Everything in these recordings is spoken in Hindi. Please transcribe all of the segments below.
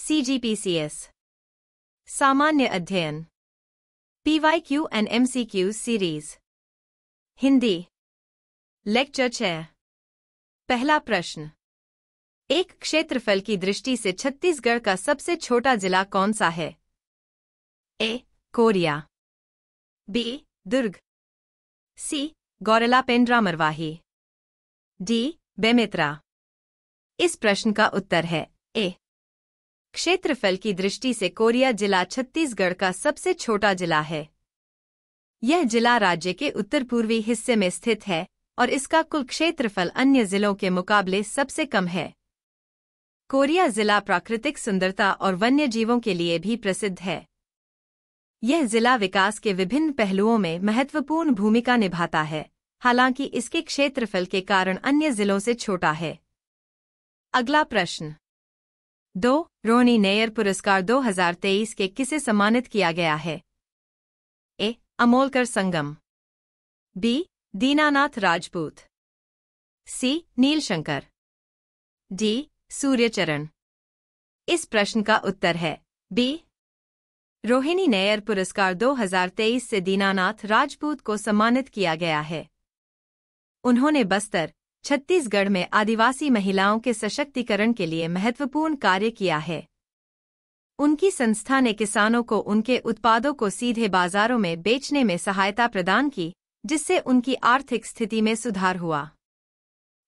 CGPCS सामान्य अध्ययन PYQ and MCQ series Hindi lecture 6 पहला प्रश्न एक क्षेत्रफल की दृष्टि से छत्तीसगढ़ का सबसे छोटा जिला कौन सा है? A. Korea B. Durg C. Gaurela Pendra Marwahi D. Bemetara इस प्रश्न का उत्तर है ए. क्षेत्रफल की दृष्टि से कोरिया जिला छत्तीसगढ़ का सबसे छोटा जिला है। यह जिला राज्य के उत्तर पूर्वी हिस्से में स्थित है और इसका कुल क्षेत्रफल अन्य जिलों के मुकाबले सबसे कम है। कोरिया जिला प्राकृतिक सुंदरता और वन्य जीवों के लिए भी प्रसिद्ध है। यह जिला विकास के विभिन्न पहलुओं में महत्वपूर्ण भूमिका निभाता है, हालांकि इसके क्षेत्रफल के कारण अन्य जिलों से छोटा है। अगला प्रश्न 2. रोहिणी नैयर पुरस्कार 2023 के किसे सम्मानित किया गया है? ए. अमोलकर संगम बी. दीनानाथ राजपूत सी. नीलशंकर डी. सूर्यचरण इस प्रश्न का उत्तर है बी. रोहिणी नैयर पुरस्कार 2023 से दीनानाथ राजपूत को सम्मानित किया गया है। उन्होंने बस्तर, छत्तीसगढ़ में आदिवासी महिलाओं के सशक्तिकरण के लिए महत्वपूर्ण कार्य किया है। उनकी संस्था ने किसानों को उनके उत्पादों को सीधे बाजारों में बेचने में सहायता प्रदान की, जिससे उनकी आर्थिक स्थिति में सुधार हुआ।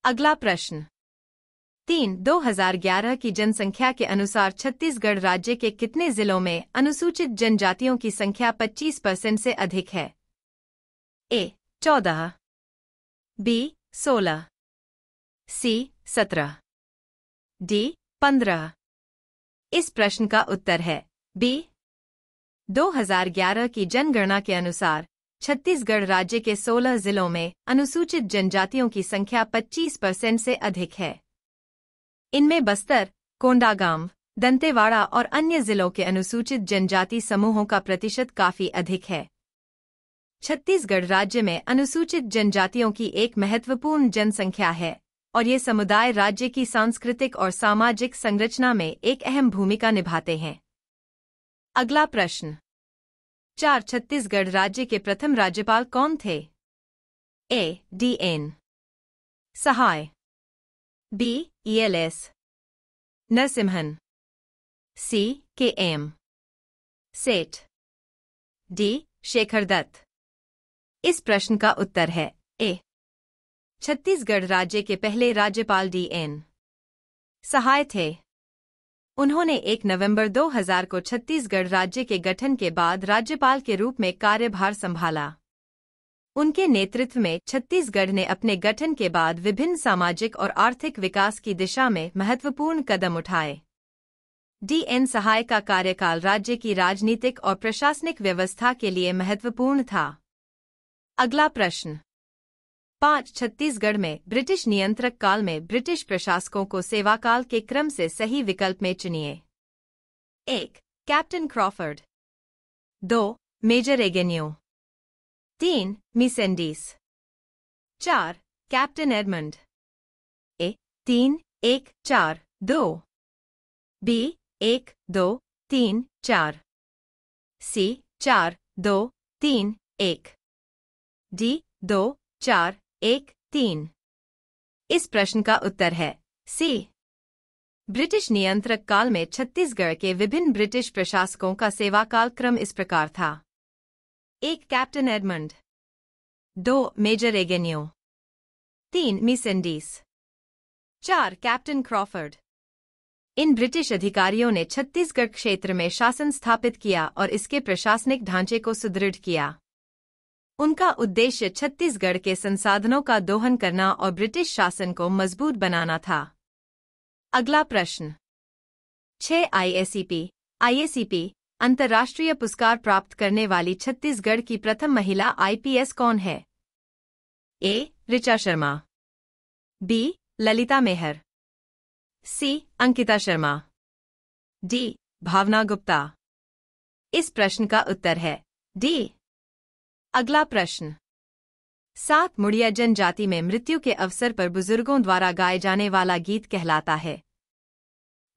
अगला प्रश्न 3. 2011 की जनसंख्या के अनुसार छत्तीसगढ़ राज्य के कितने जिलों में अनुसूचित जनजातियों की संख्या 25% से अधिक है? ए. 14 बी. 16 सी. 17 डी. 15 इस प्रश्न का उत्तर है बी. 2011 की जनगणना के अनुसार छत्तीसगढ़ राज्य के 16 जिलों में अनुसूचित जनजातियों की संख्या 25% से अधिक है। इनमें बस्तर, कोंडागांव, दंतेवाड़ा और अन्य जिलों के अनुसूचित जनजाति समूहों का प्रतिशत काफी अधिक है। छत्तीसगढ़ राज्य में अनुसूचित जनजातियों की एक महत्वपूर्ण जनसंख्या है और ये समुदाय राज्य की सांस्कृतिक और सामाजिक संरचना में एक अहम भूमिका निभाते हैं। अगला प्रश्न 4. छत्तीसगढ़ राज्य के प्रथम राज्यपाल कौन थे? ए. डी.एन. सहाय बी. ELS नरसिम्हन सी. के.एम. सेठ डी. शेखर दत्त इस प्रश्न का उत्तर है ए. छत्तीसगढ़ राज्य के पहले राज्यपाल डी.एन. सहाय थे। उन्होंने 1 नवंबर 2000 को छत्तीसगढ़ राज्य के गठन के बाद राज्यपाल के रूप में कार्यभार संभाला। उनके नेतृत्व में छत्तीसगढ़ ने अपने गठन के बाद विभिन्न सामाजिक और आर्थिक विकास की दिशा में महत्वपूर्ण कदम उठाए। डी.एन. सहाय का कार्यकाल राज्य की राजनीतिक और प्रशासनिक व्यवस्था के लिए महत्वपूर्ण था। अगला प्रश्न 5. छत्तीसगढ़ में ब्रिटिश नियंत्रक काल में ब्रिटिश प्रशासकों को सेवाकाल के क्रम से सही विकल्प में चुनिए। 1. Captain Crawford 2. Major Agnew 3. मिसेंडीज 4. Captain Edmund A. 3, 1, 4, 2 B. 1, 2, 3, 4 C. 4, 2, 3, 1 D. 2, 4, 1, 3 इस प्रश्न का उत्तर है सी. ब्रिटिश नियंत्रक काल में छत्तीसगढ़ के विभिन्न ब्रिटिश प्रशासकों का सेवाकाल क्रम इस प्रकार था। 1. Captain Edmund 2. Major Agnew 3. मिसेंडीज 4. कैप्टन क्रॉफर्ड इन ब्रिटिश अधिकारियों ने छत्तीसगढ़ क्षेत्र में शासन स्थापित किया और इसके प्रशासनिक ढांचे को सुदृढ़ किया। उनका उद्देश्य छत्तीसगढ़ के संसाधनों का दोहन करना और ब्रिटिश शासन को मजबूत बनाना था। अगला प्रश्न 6. IACP अंतर्राष्ट्रीय पुरस्कार प्राप्त करने वाली छत्तीसगढ़ की प्रथम महिला IPS कौन है? ए. ऋचा शर्मा बी. ललिता मेहर सी. अंकिता शर्मा डी. भावना गुप्ता इस प्रश्न का उत्तर है डी. अगला प्रश्न 7. मुड़िया जनजाति में मृत्यु के अवसर पर बुजुर्गों द्वारा गाए जाने वाला गीत कहलाता है?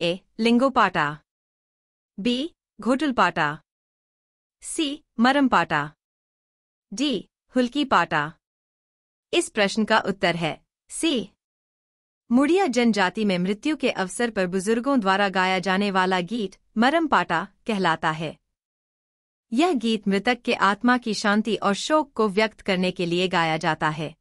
ए. लिंगोपाटा बी. घोटुलपाटा, सी. मरमपाटा, डी. हुल्कीपाटा। इस प्रश्न का उत्तर है सी. मुड़िया जनजाति में मृत्यु के अवसर पर बुजुर्गों द्वारा गाया जाने वाला गीत मरमपाटा कहलाता है। यह गीत मृतक के आत्मा की शांति और शोक को व्यक्त करने के लिए गाया जाता है।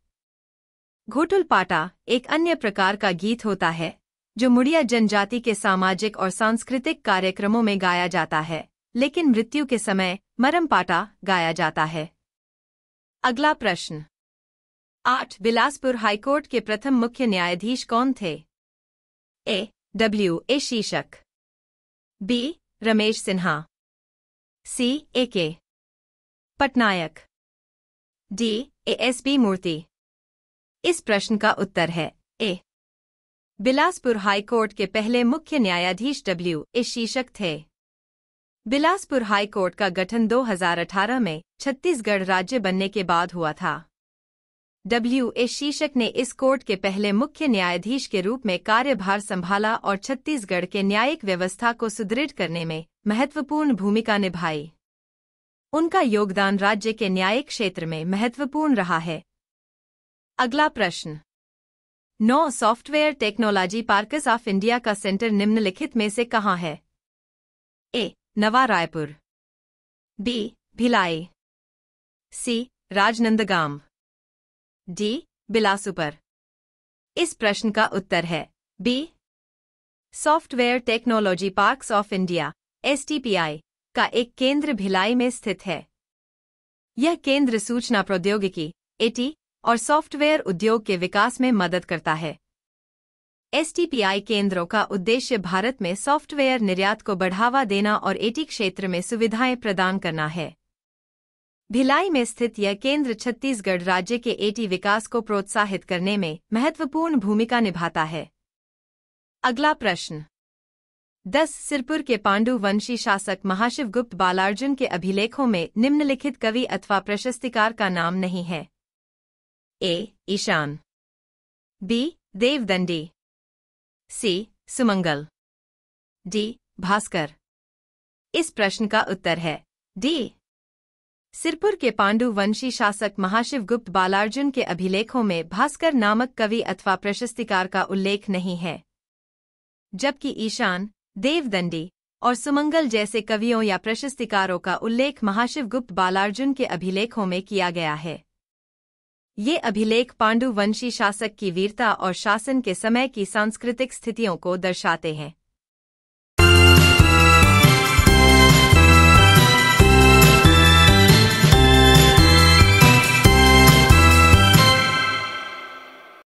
घोटुलपाटा एक अन्य प्रकार का गीत होता है जो मुड़िया जनजाति के सामाजिक और सांस्कृतिक कार्यक्रमों में गाया जाता है, लेकिन मृत्यु के समय मरमपाटा गाया जाता है। अगला प्रश्न 8. बिलासपुर हाईकोर्ट के प्रथम मुख्य न्यायाधीश कौन थे? A. W. A. Shishak, B. Ramesh Sinha, C. A. K. Patnaik, D. A. S. B. Murthy. इस प्रश्न का उत्तर है ए. बिलासपुर हाईकोर्ट के पहले मुख्य न्यायाधीश W. A. शीशक थे। बिलासपुर हाईकोर्ट का गठन 2018 में छत्तीसगढ़ राज्य बनने के बाद हुआ था। W. A. शीशक ने इस कोर्ट के पहले मुख्य न्यायाधीश के रूप में कार्यभार संभाला और छत्तीसगढ़ के न्यायिक व्यवस्था को सुदृढ़ करने में महत्वपूर्ण भूमिका निभाई। उनका योगदान राज्य के न्यायिक क्षेत्र में महत्वपूर्ण रहा है। अगला प्रश्न 9. Software technology parks of India का सेंटर निम्नलिखित में से कहाँ है? A. Nava Raipur, B. Bhilai, C. Rajnandgaon, D. Bilaspur. इस प्रश्न का उत्तर है B. Software technology parks of India (STPI) का एक केंद्र भिलाई में स्थित है। यह केंद्र सूचना प्रौद्योगिकी (AT) और सॉफ्टवेयर उद्योग के विकास में मदद करता है। STPI केंद्रों का उद्देश्य भारत में सॉफ्टवेयर निर्यात को बढ़ावा देना और AT क्षेत्र में सुविधाएं प्रदान करना है। भिलाई में स्थित यह केंद्र छत्तीसगढ़ राज्य के AT विकास को प्रोत्साहित करने में महत्वपूर्ण भूमिका निभाता है। अगला प्रश्न 10. सिरपुर के पांडु वंशी शासक महाशिवगुप्त बालार्जुन के अभिलेखों में निम्नलिखित कवि अथवा प्रशस्तिकार का नाम नहीं है। ए. ईशान, बी. देवदंडी, सी. सुमंगल, डी. भास्कर। इस प्रश्न का उत्तर है डी. सिरपुर के पांडु वंशी शासक महाशिवगुप्त बालार्जुन के अभिलेखों में भास्कर नामक कवि अथवा प्रशस्तिकार का उल्लेख नहीं है, जबकि ईशान, देवदंडी और सुमंगल जैसे कवियों या प्रशस्तिकारों का उल्लेख महाशिवगुप्त बालार्जुन के अभिलेखों में किया गया है। ये अभिलेख पांडु वंशी शासक की वीरता और शासन के समय की सांस्कृतिक स्थितियों को दर्शाते हैं।